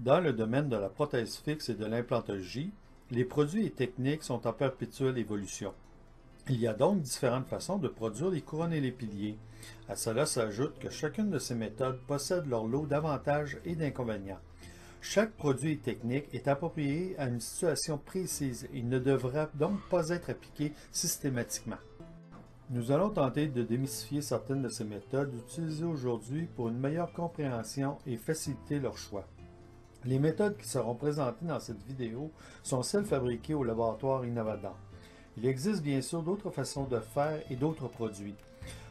Dans le domaine de la prothèse fixe et de l'implantologie, les produits et techniques sont en perpétuelle évolution. Il y a donc différentes façons de produire les couronnes et les piliers. À cela s'ajoute que chacune de ces méthodes possède leur lot d'avantages et d'inconvénients. Chaque produit et technique est approprié à une situation précise et ne devra donc pas être appliqué systématiquement. Nous allons tenter de démystifier certaines de ces méthodes utilisées aujourd'hui pour une meilleure compréhension et faciliter leur choix. Les méthodes qui seront présentées dans cette vidéo sont celles fabriquées au laboratoire Innovadent. Il existe bien sûr d'autres façons de faire et d'autres produits.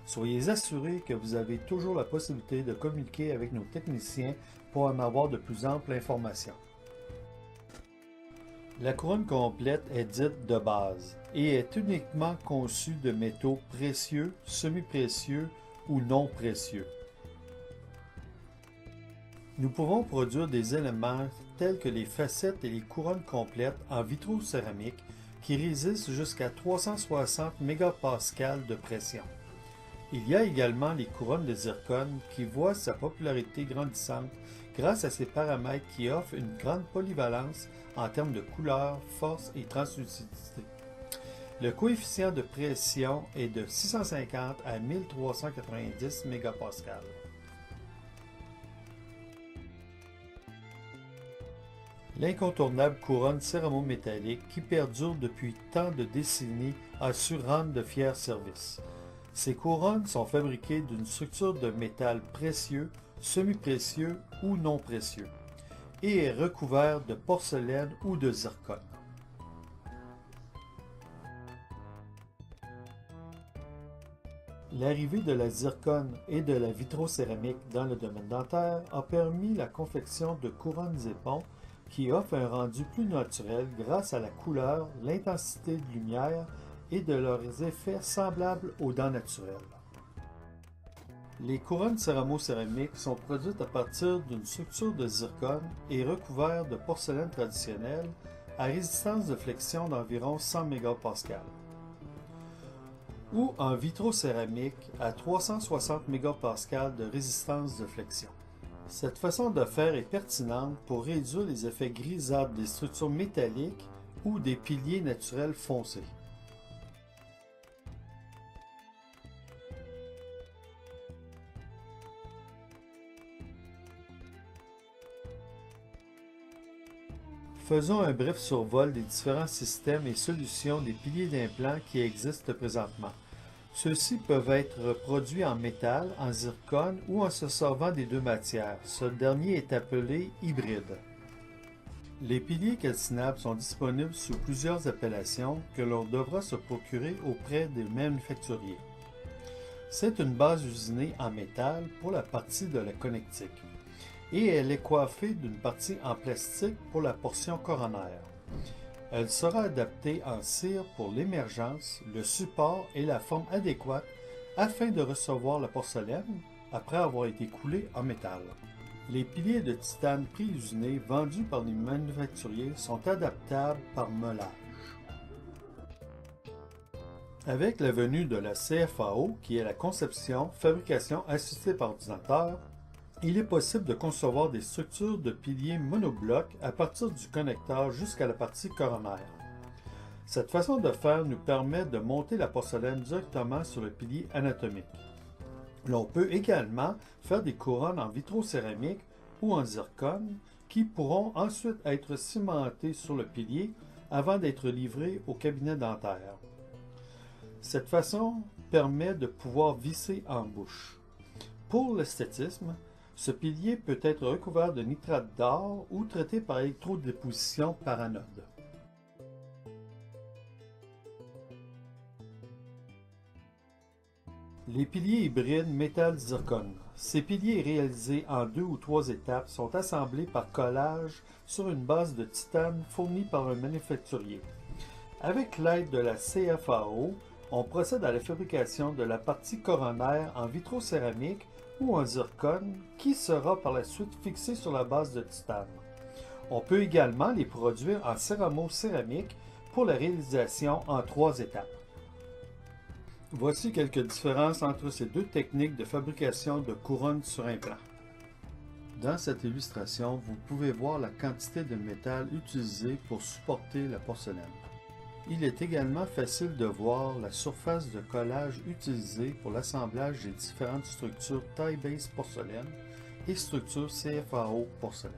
Soyez assurés que vous avez toujours la possibilité de communiquer avec nos techniciens pour en avoir de plus amples informations. La couronne complète est dite de base et est uniquement conçue de métaux précieux, semi-précieux ou non précieux. Nous pouvons produire des éléments tels que les facettes et les couronnes complètes en vitrocéramique qui résistent jusqu'à 360 mégapascales de pression. Il y a également les couronnes de zircone qui voient sa popularité grandissante grâce à ses paramètres qui offrent une grande polyvalence en termes de couleur, force et translucidité. Le coefficient de pression est de 650 à 1390 mégapascales. L'incontournable couronne céramo-métallique qui perdure depuis tant de décennies a su rendre de fiers services. Ces couronnes sont fabriquées d'une structure de métal précieux, semi-précieux ou non précieux et est recouvert de porcelaine ou de zircone. L'arrivée de la zircone et de la vitrocéramique dans le domaine dentaire a permis la confection de couronnes éponges qui offrent un rendu plus naturel grâce à la couleur, l'intensité de lumière et de leurs effets semblables aux dents naturelles. Les couronnes céramo-céramiques sont produites à partir d'une structure de zircone et recouvertes de porcelaine traditionnelle à résistance de flexion d'environ 100 mégapascales ou en vitrocéramique à 360 mégapascales de résistance de flexion. Cette façon de faire est pertinente pour réduire les effets grisâtres des structures métalliques ou des piliers naturels foncés. Faisons un bref survol des différents systèmes et solutions des piliers d'implant qui existent présentement. Ceux-ci peuvent être produits en métal, en zircone ou en se servant des deux matières. Ce dernier est appelé hybride. Les piliers calcinables sont disponibles sous plusieurs appellations que l'on devra se procurer auprès des manufacturiers. C'est une base usinée en métal pour la partie de la connectique et elle est coiffée d'une partie en plastique pour la portion coronaire. Elle sera adaptée en cire pour l'émergence, le support et la forme adéquate afin de recevoir la porcelaine après avoir été coulée en métal. Les piliers de titane pré-usinés vendus par les manufacturiers sont adaptables par meulage. Avec la venue de la CFAO, qui est la conception, fabrication assistée par ordinateur, il est possible de concevoir des structures de piliers monoblocs à partir du connecteur jusqu'à la partie coronaire. Cette façon de faire nous permet de monter la porcelaine directement sur le pilier anatomique. L'on peut également faire des couronnes en vitrocéramique ou en zircone qui pourront ensuite être cimentées sur le pilier avant d'être livrées au cabinet dentaire. Cette façon permet de pouvoir visser en bouche. Pour l'esthétisme, ce pilier peut être recouvert de nitrate d'or ou traité par électrodéposition par anode. Les piliers hybrides métal-zircone. Ces piliers réalisés en 2 ou 3 étapes sont assemblés par collage sur une base de titane fournie par un manufacturier. Avec l'aide de la CFAO, on procède à la fabrication de la partie coronaire en vitrocéramique ou en zircone qui sera par la suite fixée sur la base de titane. On peut également les produire en céramo-céramique pour la réalisation en 3 étapes. Voici quelques différences entre ces deux techniques de fabrication de couronnes sur implant. Dans cette illustration, vous pouvez voir la quantité de métal utilisée pour supporter la porcelaine. Il est également facile de voir la surface de collage utilisée pour l'assemblage des différentes structures taille-base porcelaine et structures CFAO porcelaine.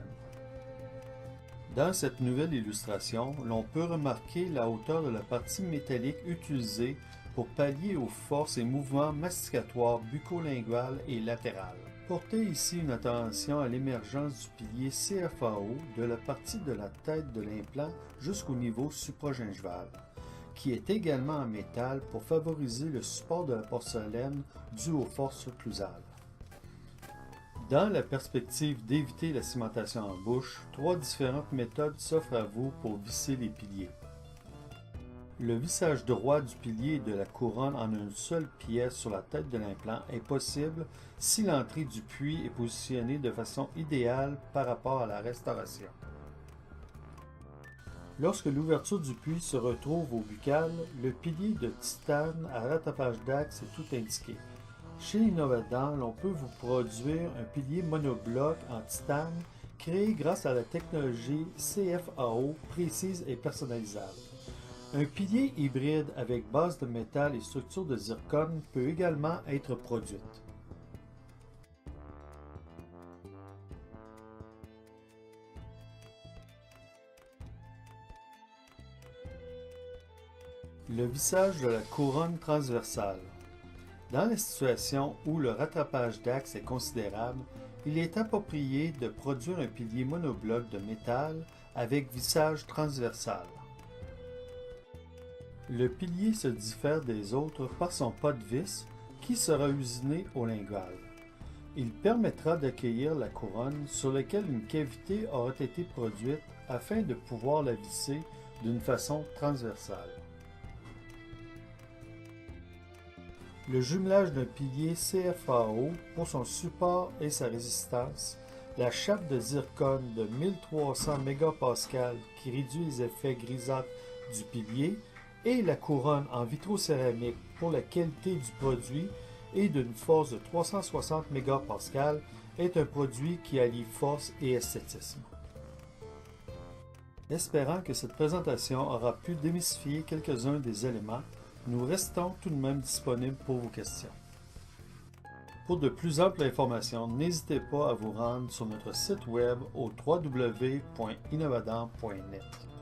Dans cette nouvelle illustration, l'on peut remarquer la hauteur de la partie métallique utilisée pour pallier aux forces et mouvements masticatoires buccolingual et latéral. Portez ici une attention à l'émergence du pilier CFAO de la partie de la tête de l'implant jusqu'au niveau supragingival, qui est également en métal pour favoriser le support de la porcelaine dû aux forces occlusales. Dans la perspective d'éviter la cimentation en bouche, 3 différentes méthodes s'offrent à vous pour visser les piliers. Le vissage droit du pilier et de la couronne en une seule pièce sur la tête de l'implant est possible si l'entrée du puits est positionnée de façon idéale par rapport à la restauration. Lorsque l'ouverture du puits se retrouve au buccal, le pilier de titane à rattrapage d'axe est tout indiqué. Chez Innovadan, l'on peut vous produire un pilier monobloc en titane créé grâce à la technologie CFAO précise et personnalisable. Un pilier hybride avec base de métal et structure de zircone peut également être produite. Le vissage de la couronne transversale. Dans la situation où le rattrapage d'axe est considérable, il est approprié de produire un pilier monobloc de métal avec vissage transversal. Le pilier se diffère des autres par son pas de vis qui sera usiné au lingual. Il permettra d'accueillir la couronne sur laquelle une cavité aura été produite afin de pouvoir la visser d'une façon transversale. Le jumelage d'un pilier CFAO pour son support et sa résistance, la chape de zircone de 1300 MPa qui réduit les effets grisâtres du pilier et la couronne en vitrocéramique pour la qualité du produit et d'une force de 360 MPa est un produit qui allie force et esthétisme. Espérant que cette présentation aura pu démystifier quelques-uns des éléments, nous restons tout de même disponibles pour vos questions. Pour de plus amples informations, n'hésitez pas à vous rendre sur notre site web au www.innovadan.net.